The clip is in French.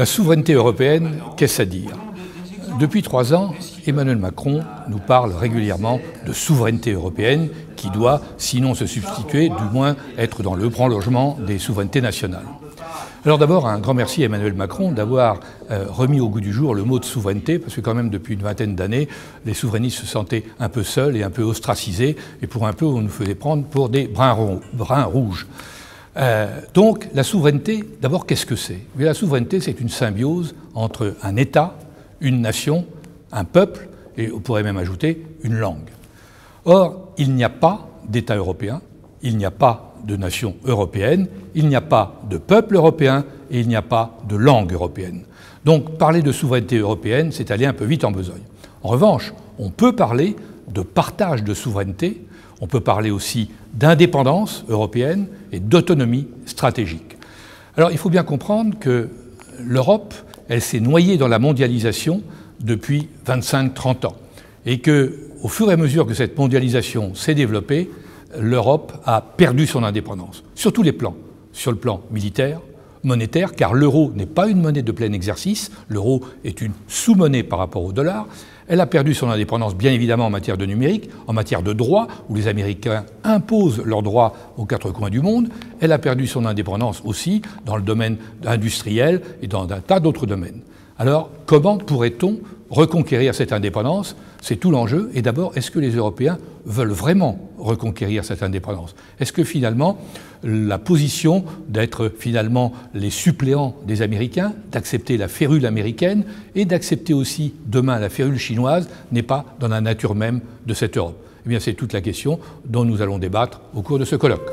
La souveraineté européenne, qu'est-ce à dire? Depuis 3 ans, Emmanuel Macron nous parle régulièrement de souveraineté européenne qui doit, sinon se substituer, du moins être dans le prolongement des souverainetés nationales. Alors d'abord, un grand merci à Emmanuel Macron d'avoir remis au goût du jour le mot de souveraineté, parce que quand même depuis une vingtaine d'années, les souverainistes se sentaient un peu seuls et un peu ostracisés, et pour un peu on nous faisait prendre pour des brins rouges. Donc la souveraineté, d'abord qu'est-ce que c'est? La souveraineté, c'est une symbiose entre un État, une nation, un peuple, et on pourrait même ajouter une langue. Or, il n'y a pas d'État européen, il n'y a pas de nation européenne, il n'y a pas de peuple européen et il n'y a pas de langue européenne. Donc parler de souveraineté européenne, c'est aller un peu vite en besogne. En revanche, on peut parler de partage de souveraineté, on peut parler aussi d'indépendance européenne et d'autonomie stratégique. Alors il faut bien comprendre que l'Europe, elle s'est noyée dans la mondialisation depuis 25-30 ans et qu'au fur et à mesure que cette mondialisation s'est développée, l'Europe a perdu son indépendance, sur tous les plans, sur le plan militaire, monétaire, car l'euro n'est pas une monnaie de plein exercice, l'euro est une sous-monnaie par rapport au dollar. Elle a perdu son indépendance, bien évidemment, en matière de numérique, en matière de droit, où les Américains imposent leurs droits aux 4 coins du monde. Elle a perdu son indépendance aussi dans le domaine industriel et dans un tas d'autres domaines. Alors, comment pourrait-on reconquérir cette indépendance? C'est tout l'enjeu. Et d'abord, est-ce que les Européens veulent vraiment reconquérir cette indépendance? Est-ce que finalement, la position d'être finalement les suppléants des Américains, d'accepter la férule américaine et d'accepter aussi demain la férule chinoise n'est pas dans la nature même de cette Europe? Eh bien, c'est toute la question dont nous allons débattre au cours de ce colloque.